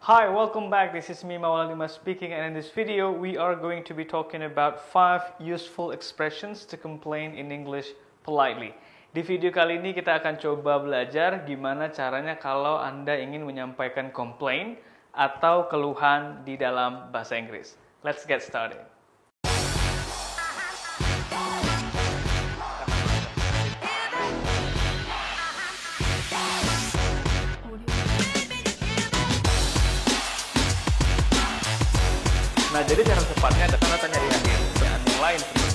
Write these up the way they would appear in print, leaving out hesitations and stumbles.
Hi, welcome back. This is me, Maulana speaking, and in this video, we are going to be talking about 5 useful expressions to complain in English politely. Di video kali ini kita akan coba belajar gimana caranya kalau Anda ingin menyampaikan komplain atau keluhan di dalam bahasa Inggris. Let's get started. Nah, jadi cara cepatnya ada tanda tanya di akhir dan yang lain seperti ini.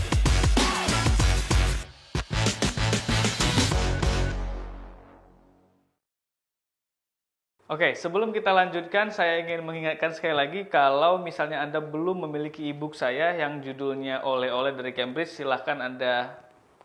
Oke, sebelum kita lanjutkan, saya ingin mengingatkan sekali lagi kalau misalnya Anda belum memiliki e-book saya yang judulnya Oleh-oleh dari Cambridge, silahkan Anda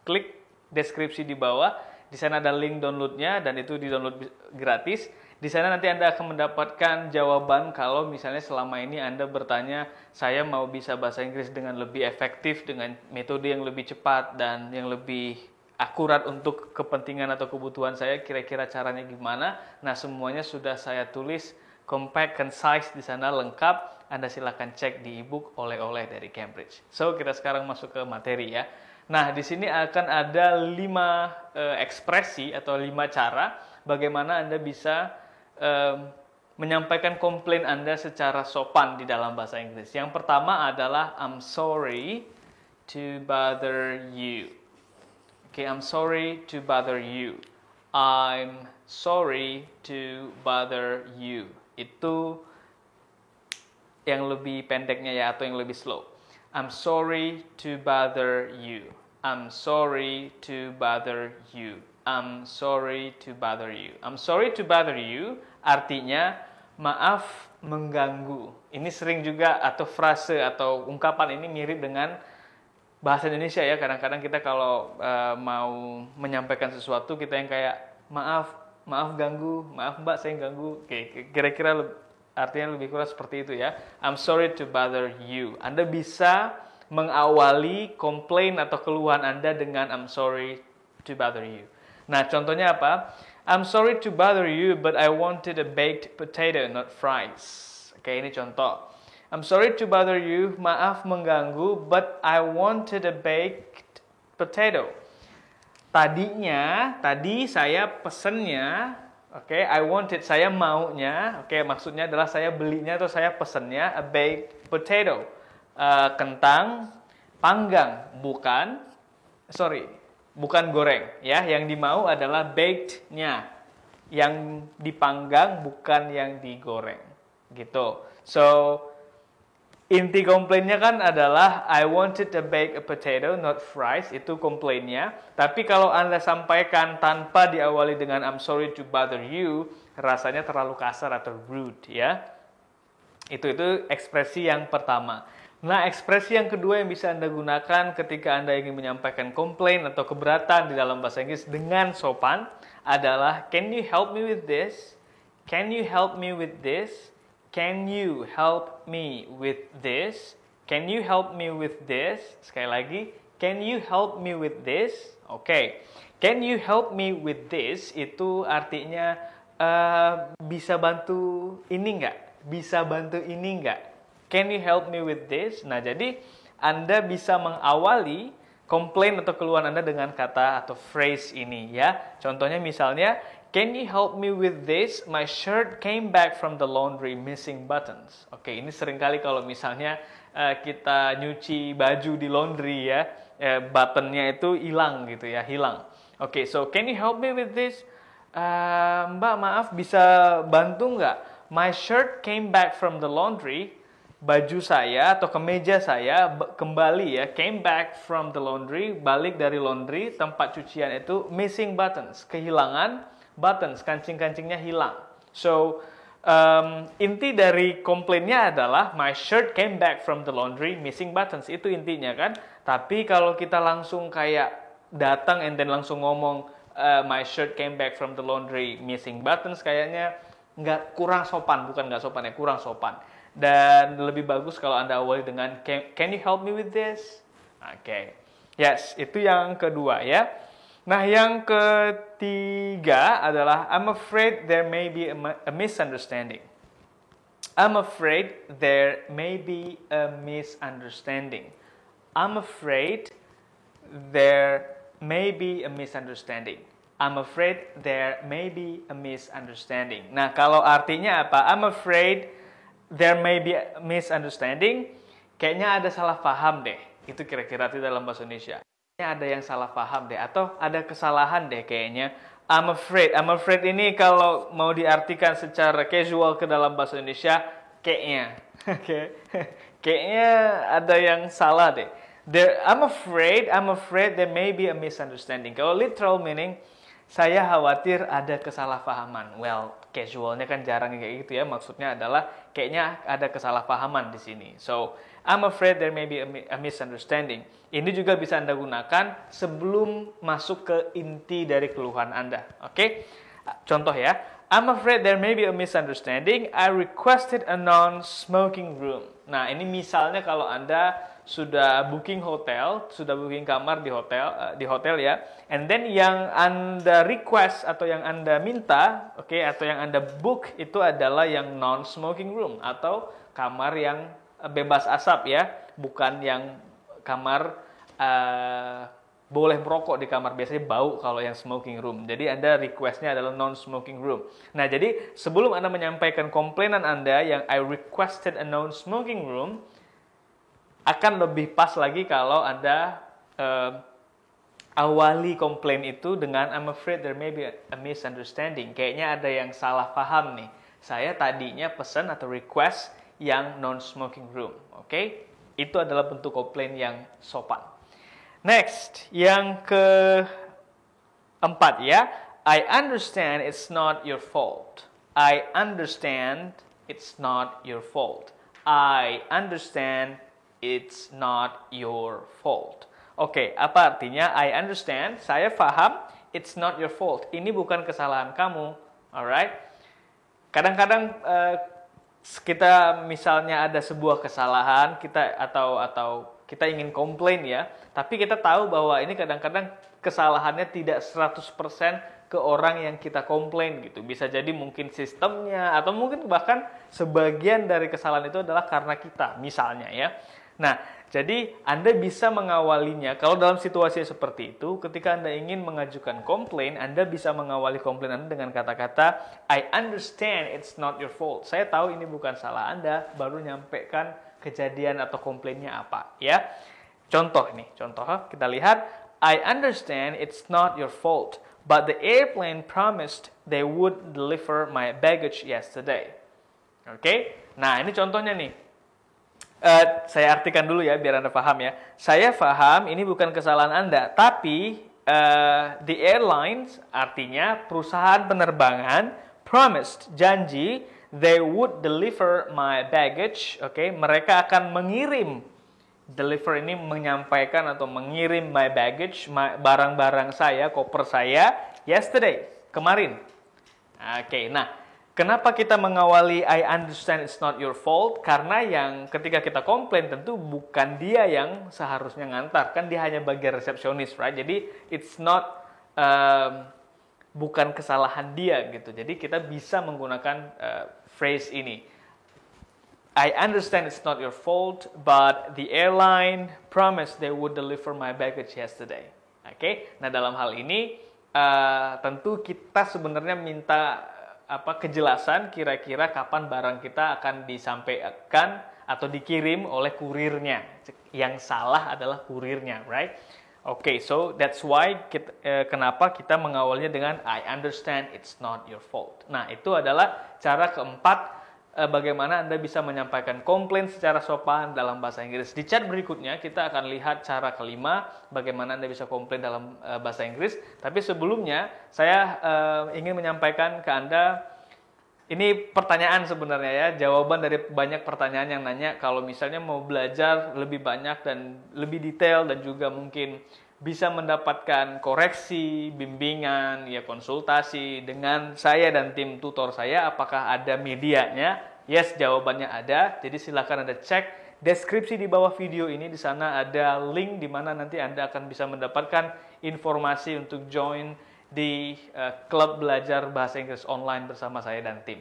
klik deskripsi di bawah. Di sana ada link downloadnya dan itu di-download gratis. Di sana nanti Anda akan mendapatkan jawaban kalau misalnya selama ini Anda bertanya, saya mau bisa bahasa Inggris dengan lebih efektif, dengan metode yang lebih cepat dan yang lebih akurat untuk kepentingan atau kebutuhan saya, kira-kira caranya gimana? Nah, semuanya sudah saya tulis compact, concise di sana lengkap. Anda silakan cek di e-book Oleh-oleh dari Cambridge. So, kita sekarang masuk ke materi ya. Nah, di sini akan ada 5 ekspresi atau 5 cara bagaimana Anda bisa menyampaikan komplain Anda secara sopan di dalam bahasa Inggris. Yang pertama adalah I'm sorry to bother you. Okay, I'm sorry to bother you. I'm sorry to bother you. Itu yang lebih pendeknya ya, atau yang lebih slow. I'm sorry to bother you. I'm sorry to bother you. I'm sorry to bother you. I'm sorry to bother you artinya maaf mengganggu. Ini sering juga atau frase atau ungkapan ini mirip dengan bahasa Indonesia ya. Kadang-kadang kita kalau mau menyampaikan sesuatu kita yang kayak maaf ganggu, maaf mbak saya ganggu. Oke, kira-kira artinya lebih kurang seperti itu ya. I'm sorry to bother you. Anda bisa mengawali komplain atau keluhan Anda dengan I'm sorry to bother you. Nah, contohnya apa? I'm sorry to bother you, but I wanted a baked potato, not fries. Oke, ini contoh. I'm sorry to bother you, maaf mengganggu, but I wanted a baked potato. Tadi saya pesennya, oke, I wanted, saya maunya, oke, maksudnya adalah saya belinya atau saya pesennya a baked potato. Kentang panggang, bukan goreng ya. Yang dimau adalah baked-nya, yang dipanggang bukan yang digoreng gitu. So inti komplainnya kan adalah I wanted to bake a potato, not fries. Itu komplainnya. Tapi kalau Anda sampaikan tanpa diawali dengan I'm sorry to bother you, rasanya terlalu kasar atau rude ya. Itu ekspresi yang pertama. Nah, ekspresi yang kedua yang bisa Anda gunakan ketika Anda ingin menyampaikan komplain atau keberatan di dalam bahasa Inggris dengan sopan adalah can you help me with this? Can you help me with this? Can you help me with this? Can you help me with this? Sekali lagi, can you help me with this? Oke. Can you help me with this itu artinya bisa bantu ini enggak? Bisa bantu ini enggak? Can you help me with this? Nah, jadi Anda bisa mengawali komplain atau keluhan Anda dengan kata atau phrase ini ya. Contohnya misalnya, can you help me with this? My shirt came back from the laundry missing buttons. Oke, ini seringkali kalau misalnya kita nyuci baju di laundry ya, buttonnya itu hilang gitu ya, hilang. Oke, so can you help me with this? Mbak, maaf bisa bantu nggak? My shirt came back from the laundry. Baju saya atau kemeja saya kembali ya, came back from the laundry, balik dari laundry, tempat cucian itu missing buttons, kehilangan buttons, kancing-kancingnya hilang. So, inti dari komplainnya adalah my shirt came back from the laundry, missing buttons, itu intinya kan. Tapi kalau kita langsung kayak datang and then langsung ngomong my shirt came back from the laundry, missing buttons, kayaknya kurang sopan, kurang sopan. Dan lebih bagus kalau Anda awali dengan can you help me with this? Oke. Yes, itu yang kedua ya. Nah, yang ketiga adalah I'm afraid there may be a misunderstanding. I'm afraid there may be a misunderstanding. I'm afraid there may be a misunderstanding. I'm afraid there may be a misunderstanding. Nah, kalau artinya apa? I'm afraid there may be a misunderstanding. Kayaknya ada salah paham deh. Itu kira-kira itu dalam bahasa Indonesia. Kayaknya ada yang salah paham deh. Atau ada kesalahan deh kayaknya. I'm afraid. I'm afraid ini kalau mau diartikan secara casual ke dalam bahasa Indonesia, kayaknya. Kayaknya ada yang salah deh. I'm afraid there may be a misunderstanding. Kalau literal meaning, saya khawatir ada kesalahpahaman. Well, casualnya kan jarang kayak gitu ya. Maksudnya adalah kayaknya ada kesalahpahaman di sini. So, I'm afraid there may be a misunderstanding. Ini juga bisa Anda gunakan sebelum masuk ke inti dari keluhan Anda. Oke? Contoh ya. I'm afraid there may be a misunderstanding. I requested a non-smoking room. Nah, ini misalnya kalau Anda sudah booking hotel, sudah booking kamar di hotel ya, and then yang Anda request atau yang Anda minta, atau yang Anda book itu adalah yang non-smoking room atau kamar yang bebas asap ya, bukan yang kamar boleh merokok di kamar, biasanya bau kalau yang smoking room. Jadi Anda requestnya adalah non-smoking room. Nah, jadi sebelum Anda menyampaikan komplainan Anda yang I requested a non-smoking room, akan lebih pas lagi kalau Anda awali komplain itu dengan I'm afraid there may be a misunderstanding. Kayaknya ada yang salah paham nih. Saya tadinya pesan atau request yang non-smoking room. Oke? Itu adalah bentuk komplain yang sopan. Next, yang keempat ya. I understand it's not your fault. I understand it's not your fault. I understand it's not your fault. Oke, apa artinya? I understand, saya paham, it's not your fault. Ini bukan kesalahan kamu. Alright? Kadang-kadang kita misalnya ada sebuah kesalahan, atau kita ingin komplain ya, tapi kita tahu bahwa ini kadang-kadang kesalahannya tidak 100% ke orang yang kita komplain gitu. Bisa jadi mungkin sistemnya, atau mungkin bahkan sebagian dari kesalahan itu adalah karena kita, misalnya ya. Nah, jadi Anda bisa mengawalinya, kalau dalam situasi seperti itu, ketika Anda ingin mengajukan komplain, Anda bisa mengawali komplain Anda dengan kata-kata, I understand it's not your fault. Saya tahu ini bukan salah Anda, baru nyampaikan kejadian atau komplainnya apa. Ya, contoh kita lihat, I understand it's not your fault, but the airplane promised they would deliver my baggage yesterday. Oke, nah ini contohnya nih. Saya artikan dulu ya, biar Anda paham ya. Saya paham ini bukan kesalahan Anda, tapi the airlines, artinya perusahaan penerbangan, promised, janji, they would deliver my baggage. Mereka akan mengirim, deliver ini menyampaikan atau mengirim my baggage, barang-barang saya, koper saya, yesterday, kemarin. Nah. Kenapa kita mengawali I understand it's not your fault? Karena yang ketika kita komplain tentu bukan dia yang seharusnya ngantar. Kan dia hanya bagian resepsionis, right? Jadi it's not, bukan kesalahan dia gitu. Jadi kita bisa menggunakan phrase ini. I understand it's not your fault, but the airline promised they would deliver my baggage yesterday. Nah dalam hal ini tentu kita sebenarnya minta kejelasan kira-kira kapan barang kita akan disampaikan atau dikirim oleh kurirnya. Yang salah adalah kurirnya, right? So that's why kenapa kita mengawalnya dengan I understand it's not your fault. Nah, itu adalah cara keempat bagaimana Anda bisa menyampaikan komplain secara sopan dalam bahasa Inggris. Di chat berikutnya kita akan lihat cara kelima bagaimana Anda bisa komplain dalam bahasa Inggris. Tapi sebelumnya saya ingin menyampaikan ke Anda, ini pertanyaan sebenarnya ya, jawaban dari banyak pertanyaan yang nanya kalau misalnya mau belajar lebih banyak dan lebih detail dan juga mungkin bisa mendapatkan koreksi, bimbingan, ya konsultasi dengan saya dan tim tutor saya, apakah ada medianya? Yes, jawabannya ada. Jadi silakan Anda cek deskripsi di bawah video ini. Di sana ada link di mana nanti Anda akan bisa mendapatkan informasi untuk join di klub belajar bahasa Inggris online bersama saya dan tim.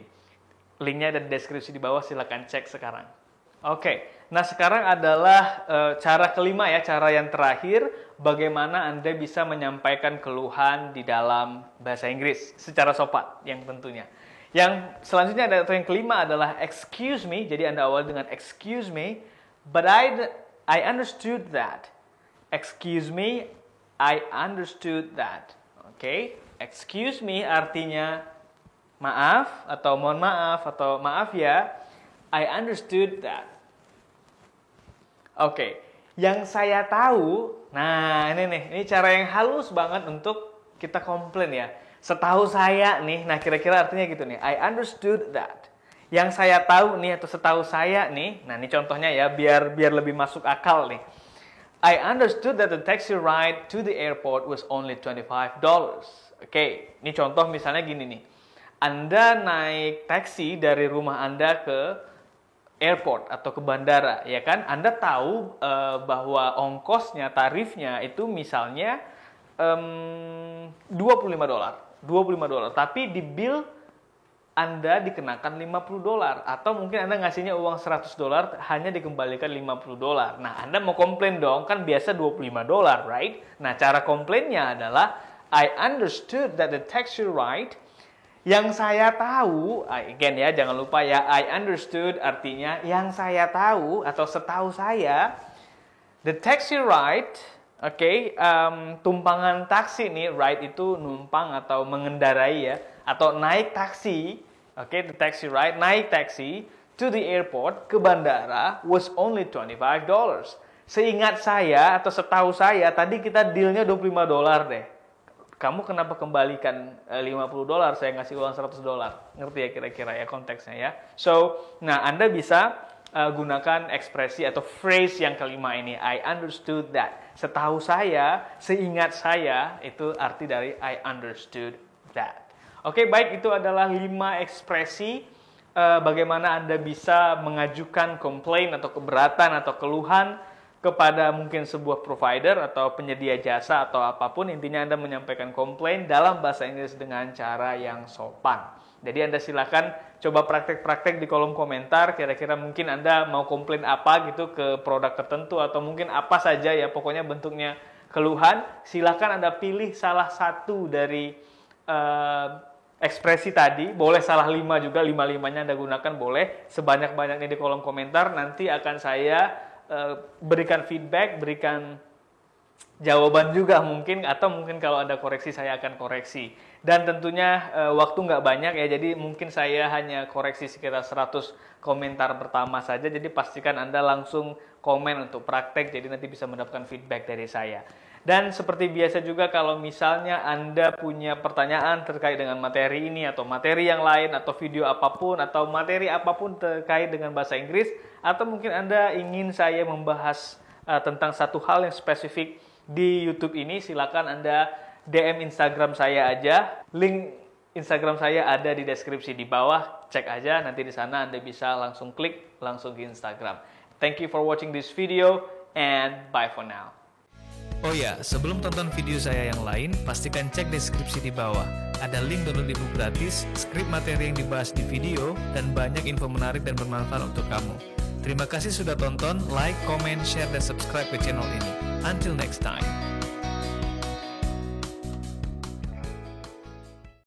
Linknya ada di deskripsi di bawah, silakan cek sekarang. Oke, nah sekarang adalah cara kelima ya, cara yang terakhir, bagaimana Anda bisa menyampaikan keluhan di dalam bahasa Inggris secara sopan, yang tentunya. Yang selanjutnya atau yang kelima adalah excuse me, jadi Anda awal dengan excuse me, but I understood that. Excuse me, I understood that. Oke, excuse me artinya maaf atau mohon maaf atau maaf ya, I understood that. Oke, yang saya tahu, nah ini cara yang halus banget untuk kita komplain ya. Setahu saya nih, nah kira-kira artinya gitu nih, I understood that. Yang saya tahu nih atau setahu saya nih, nah ini contohnya ya, biar lebih masuk akal nih. I understood that the taxi ride to the airport was only $25. Oke, ini contoh misalnya gini nih. Anda naik taksi dari rumah Anda ke airport atau ke bandara, ya kan? Anda tahu bahwa ongkosnya, tarifnya itu misalnya $25. Tapi di bill Anda dikenakan $50 atau mungkin Anda ngasihnya uang $100 hanya dikembalikan $50. Nah, Anda mau komplain dong, kan biasa $25, right? Nah, cara komplainnya adalah I understood that the taxi ride. Yang saya tahu, again ya, jangan lupa ya, I understood artinya yang saya tahu atau setahu saya, the taxi ride, tumpangan taksi nih, ride itu numpang atau mengendarai ya, atau naik taksi, the taxi ride, naik taksi to the airport, ke bandara, was only $25. Seingat saya atau setahu saya, tadi kita dealnya $25 deh. Kamu kenapa kembalikan $50? Saya ngasih uang $100. Ngerti ya kira-kira ya konteksnya ya. So, nah Anda bisa gunakan ekspresi atau phrase yang kelima ini. I understood that. Setahu saya, seingat saya, itu arti dari I understood that. Oke, baik, itu adalah 5 ekspresi bagaimana Anda bisa mengajukan komplain atau keberatan atau keluhan kepada mungkin sebuah provider atau penyedia jasa atau apapun. Intinya Anda menyampaikan komplain dalam bahasa Inggris dengan cara yang sopan. Jadi Anda silakan coba praktek-praktek di kolom komentar, kira-kira mungkin Anda mau komplain apa gitu ke produk tertentu atau mungkin apa saja ya, pokoknya bentuknya keluhan. Silakan Anda pilih salah satu dari ekspresi tadi, boleh salah 5 juga, 5-5-nya Anda gunakan boleh, sebanyak-banyaknya di kolom komentar. Nanti akan saya berikan feedback, berikan jawaban juga mungkin, atau mungkin kalau ada koreksi saya akan koreksi. Dan tentunya waktu nggak banyak ya, jadi mungkin saya hanya koreksi sekitar 100 komentar pertama saja, jadi pastikan Anda langsung komen untuk praktek, jadi nanti bisa mendapatkan feedback dari saya. Dan seperti biasa juga kalau misalnya Anda punya pertanyaan terkait dengan materi ini atau materi yang lain atau video apapun atau materi apapun terkait dengan bahasa Inggris, atau mungkin Anda ingin saya membahas tentang satu hal yang spesifik di YouTube ini, silakan Anda DM Instagram saya aja. Link Instagram saya ada di deskripsi di bawah. Cek aja, nanti di sana Anda bisa langsung klik langsung ke Instagram. Thank you for watching this video and bye for now. Oh ya, sebelum tonton video saya yang lain, pastikan cek deskripsi di bawah. Ada link download ebook gratis, skrip materi yang dibahas di video, dan banyak info menarik dan bermanfaat untuk kamu. Terima kasih sudah tonton, like, comment, share, dan subscribe ke channel ini. Until next time.